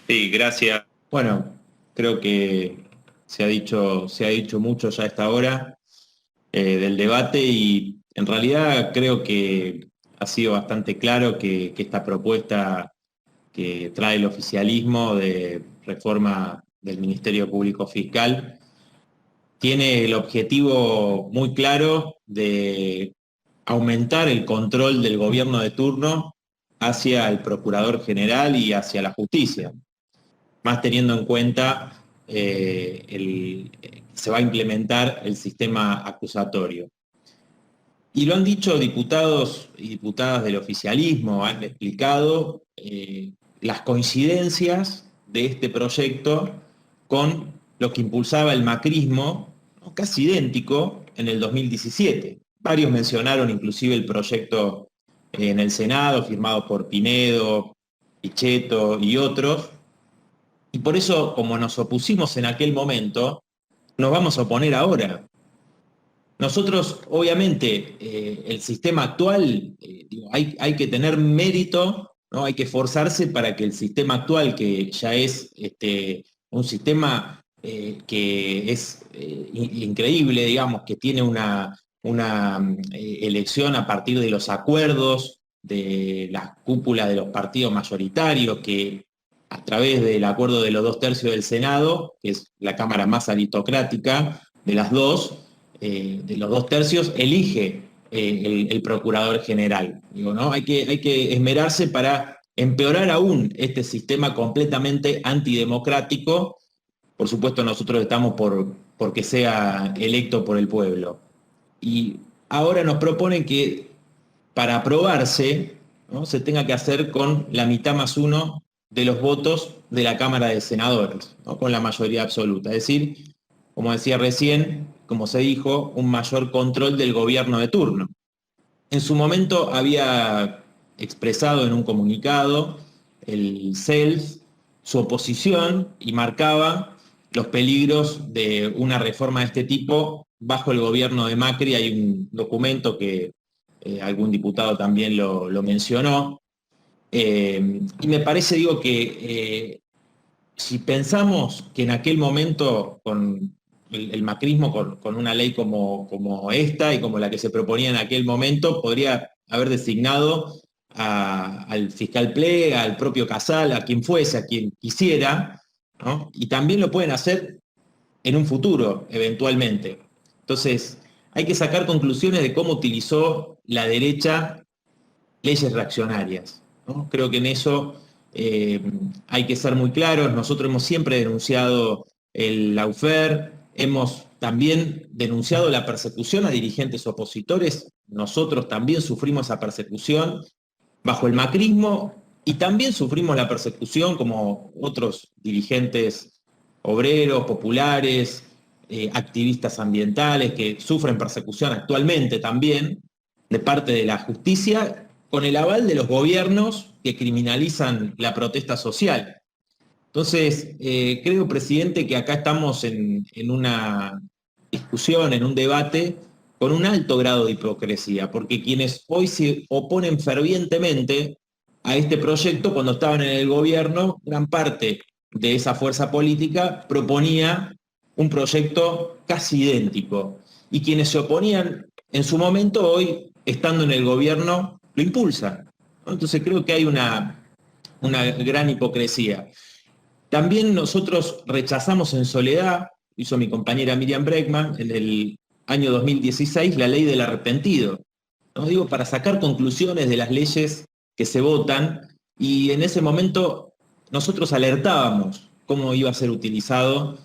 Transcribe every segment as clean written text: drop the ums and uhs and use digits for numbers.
Sí, gracias. Bueno, creo que se ha dicho mucho ya a esta hora del debate y en realidad creo que ha sido bastante claro que esta propuesta que trae el oficialismo de reforma del Ministerio Público Fiscal tiene el objetivo muy claro de aumentar el control del gobierno de turno hacia el Procurador General y hacia la justicia, más teniendo en cuenta se va a implementar el sistema acusatorio. Y lo han dicho diputados y diputadas del oficialismo, han explicado las coincidencias de este proyecto con lo que impulsaba el macrismo, ¿no? Casi idéntico en el 2017. Varios mencionaron inclusive el proyecto en el Senado, firmado por Pinedo, Pichetto y otros, y por eso, como nos opusimos en aquel momento, nos vamos a oponer ahora. Nosotros, obviamente, el sistema actual, digo, hay que tener mérito, ¿no? Hay que esforzarse para que el sistema actual, que ya es un sistema que es increíble, digamos, que tiene una elección a partir de los acuerdos de las cúpulas de los partidos mayoritarios, que a través del acuerdo de los 2/3 del Senado, que es la Cámara más aristocrática de las dos, de los 2/3, elige el procurador general. Digo, ¿no? Hay que esmerarse para empeorar aún este sistema completamente antidemocrático. Por supuesto, nosotros estamos por que sea electo por el pueblo. Y ahora nos proponen que para aprobarse, ¿no? Se tenga que hacer con la mitad más uno de los votos de la Cámara de Senadores, ¿no? Con la mayoría absoluta. Es decir, como decía recién, como se dijo, un mayor control del gobierno de turno. En su momento había expresado en un comunicado el CELS su oposición y marcaba los peligros de una reforma de este tipo bajo el gobierno de Macri. Hay un documento que algún diputado también lo mencionó. Y me parece, digo, que si pensamos que en aquel momento, con el macrismo, con una ley como esta y como la que se proponía en aquel momento, podría haber designado al fiscal Plega, al propio Casal, a quien fuese, a quien quisiera, ¿no? Y también lo pueden hacer en un futuro, eventualmente. Entonces, hay que sacar conclusiones de cómo utilizó la derecha leyes reaccionarias, ¿no? Creo que en eso eh, hay que ser muy claros. Nosotros hemos siempre denunciado el lawfare, hemos también denunciado la persecución a dirigentes opositores. Nosotros también sufrimos esa persecución bajo el macrismo y también sufrimos la persecución como otros dirigentes obreros, populares, activistas ambientales que sufren persecución actualmente también de parte de la justicia con el aval de los gobiernos que criminalizan la protesta social. Entonces, creo, presidente, que acá estamos en una discusión, en un debate con un alto grado de hipocresía, porque quienes hoy se oponen fervientemente a este proyecto, cuando estaban en el gobierno, gran parte de esa fuerza política proponía un proyecto casi idéntico. Y quienes se oponían en su momento, hoy, estando en el gobierno, lo impulsan, ¿no? Entonces creo que hay una gran hipocresía. También nosotros rechazamos en soledad, hizo mi compañera Miriam Bregman, en el año 2016, la ley del arrepentido. ¿No? Digo, para sacar conclusiones de las leyes que se votan, y en ese momento nosotros alertábamos cómo iba a ser utilizada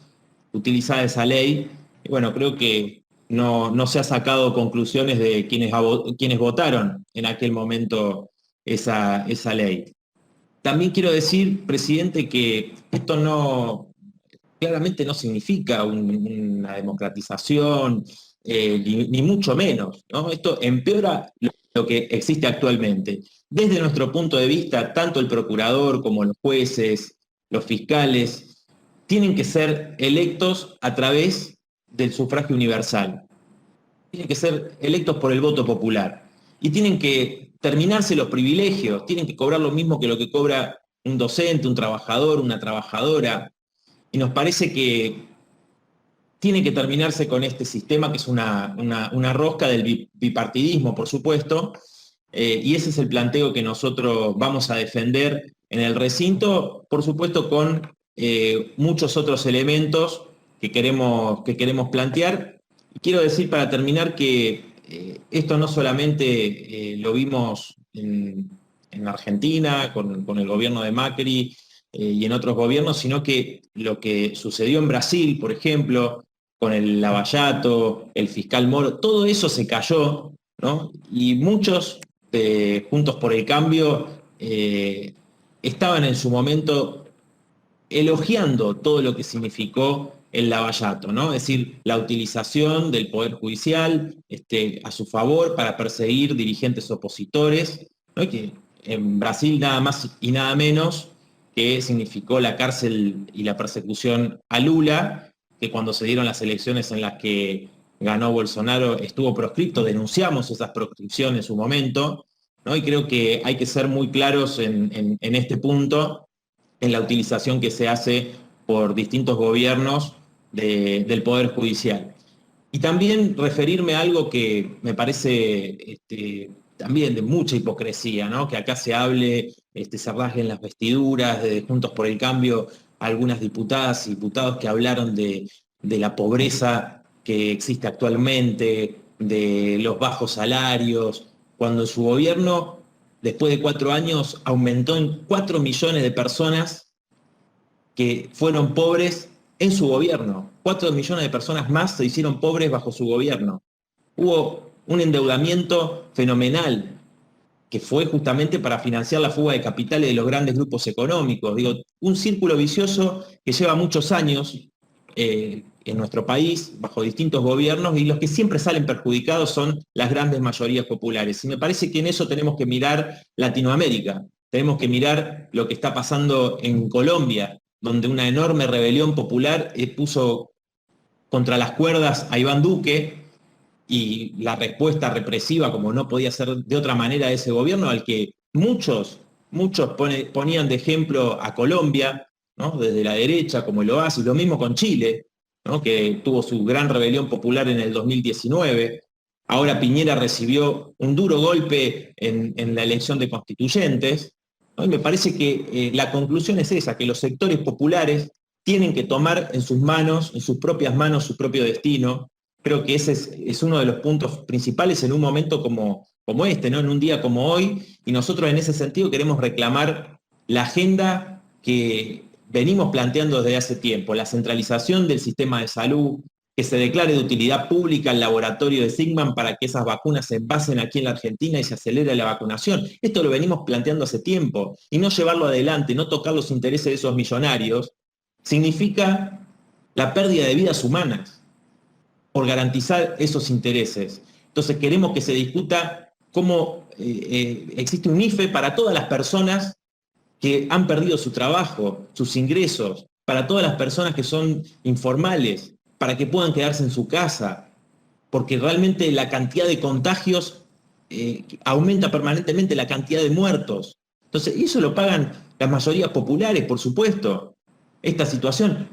esa ley. Y bueno, creo que no se ha sacado conclusiones de quienes votaron en aquel momento esa ley. También quiero decir, presidente, que esto claramente no significa una democratización, ni mucho menos, ¿no? Esto empeora lo que existe actualmente. Desde nuestro punto de vista, tanto el procurador como los jueces, los fiscales, tienen que ser electos a través del sufragio universal. Tienen que ser electos por el voto popular. Y tienen que terminarse los privilegios, tienen que cobrar lo mismo que lo que cobra un docente, un trabajador, una trabajadora, y nos parece que tiene que terminarse con este sistema que es una rosca del bipartidismo, por supuesto, y ese es el planteo que nosotros vamos a defender en el recinto, por supuesto con muchos otros elementos que queremos plantear. Y quiero decir para terminar que esto no solamente lo vimos en Argentina con el gobierno de Macri y en otros gobiernos, sino que lo que sucedió en Brasil, por ejemplo, con el Lavallato, el fiscal Moro, todo eso se cayó, ¿no? Y muchos Juntos por el Cambio estaban en su momento elogiando todo lo que significó el Lavallato, ¿no? Es decir, la utilización del Poder Judicial a su favor para perseguir dirigentes opositores, ¿no? Que en Brasil nada más y nada menos que significó la cárcel y la persecución a Lula, que cuando se dieron las elecciones en las que ganó Bolsonaro estuvo proscripto, denunciamos esas proscripciones en su momento, ¿no? Y creo que hay que ser muy claros en este punto, en la utilización que se hace por distintos gobiernos del Poder Judicial. Y también referirme a algo que me parece también de mucha hipocresía, ¿no? Que acá se hable, se rasguen las vestiduras, de Juntos por el Cambio, algunas diputadas y diputados que hablaron de la pobreza que existe actualmente, de los bajos salarios, cuando su gobierno, después de 4 años, aumentó en 4 millones de personas que fueron pobres en su gobierno. 4 millones de personas más se hicieron pobres bajo su gobierno. Hubo un endeudamiento fenomenal que fue justamente para financiar la fuga de capitales de los grandes grupos económicos. Digo, un círculo vicioso que lleva muchos años en nuestro país, bajo distintos gobiernos, y los que siempre salen perjudicados son las grandes mayorías populares. Y me parece que en eso tenemos que mirar Latinoamérica, tenemos que mirar lo que está pasando en Colombia, donde una enorme rebelión popular puso contra las cuerdas a Iván Duque, y la respuesta represiva, como no podía ser de otra manera, de ese gobierno, al que muchos ponían de ejemplo a Colombia, ¿no? Desde la derecha, como el Oasis, lo mismo con Chile, ¿no? Que tuvo su gran rebelión popular en el 2019. Ahora Piñera recibió un duro golpe en la elección de constituyentes, ¿no? Y me parece que la conclusión es esa, que los sectores populares tienen que tomar en sus manos, en sus propias manos, su propio destino. Creo que ese es uno de los puntos principales en un momento como este, ¿no? En un día como hoy, y nosotros en ese sentido queremos reclamar la agenda que venimos planteando desde hace tiempo, la centralización del sistema de salud, que se declare de utilidad pública el laboratorio de Sigman para que esas vacunas se envasen aquí en la Argentina y se acelere la vacunación. Esto lo venimos planteando hace tiempo, y no llevarlo adelante, no tocar los intereses de esos millonarios, significa la pérdida de vidas humanas por garantizar esos intereses. Entonces queremos que se discuta cómo existe un IFE para todas las personas que han perdido su trabajo, sus ingresos, para todas las personas que son informales, para que puedan quedarse en su casa, porque realmente la cantidad de contagios aumenta permanentemente, la cantidad de muertos. Entonces, y eso lo pagan las mayorías populares, por supuesto. Esta situación,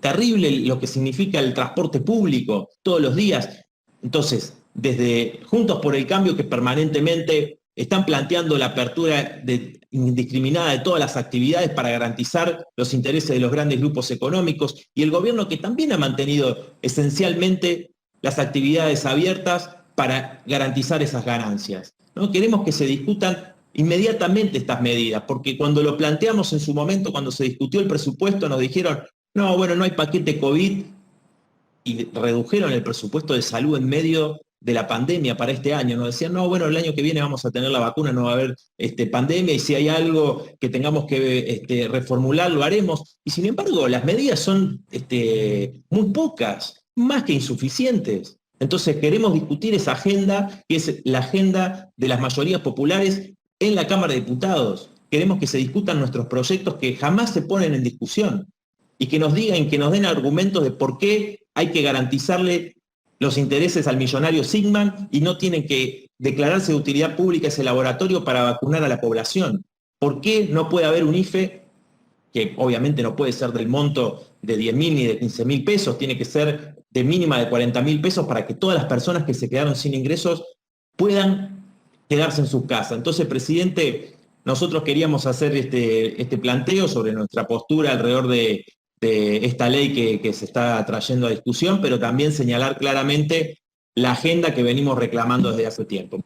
terrible lo que significa el transporte público todos los días. Entonces, desde Juntos por el Cambio, que permanentemente están planteando la apertura indiscriminada de todas las actividades para garantizar los intereses de los grandes grupos económicos, y el gobierno que también ha mantenido esencialmente las actividades abiertas para garantizar esas ganancias, ¿no? Queremos que se discutan inmediatamente estas medidas, porque cuando lo planteamos en su momento, cuando se discutió el presupuesto, nos dijeron, no, bueno, no hay paquete COVID, y redujeron el presupuesto de salud en medio de la pandemia para este año. Nos decían, no, bueno, el año que viene vamos a tener la vacuna, no va a haber pandemia, y si hay algo que tengamos que reformular, lo haremos. Y sin embargo, las medidas son muy pocas, más que insuficientes. Entonces queremos discutir esa agenda, que es la agenda de las mayorías populares en la Cámara de Diputados. Queremos que se discutan nuestros proyectos que jamás se ponen en discusión, y que nos digan, que nos den argumentos de por qué hay que garantizarle los intereses al millonario Sigman y no tienen que declararse de utilidad pública ese laboratorio para vacunar a la población. ¿Por qué no puede haber un IFE que obviamente no puede ser del monto de 10.000 ni de 15.000 pesos, tiene que ser de mínima de 40.000 pesos para que todas las personas que se quedaron sin ingresos puedan quedarse en sus casas? Entonces, presidente, nosotros queríamos hacer este planteo sobre nuestra postura alrededor de esta ley que se está trayendo a discusión, pero también señalar claramente la agenda que venimos reclamando desde hace tiempo.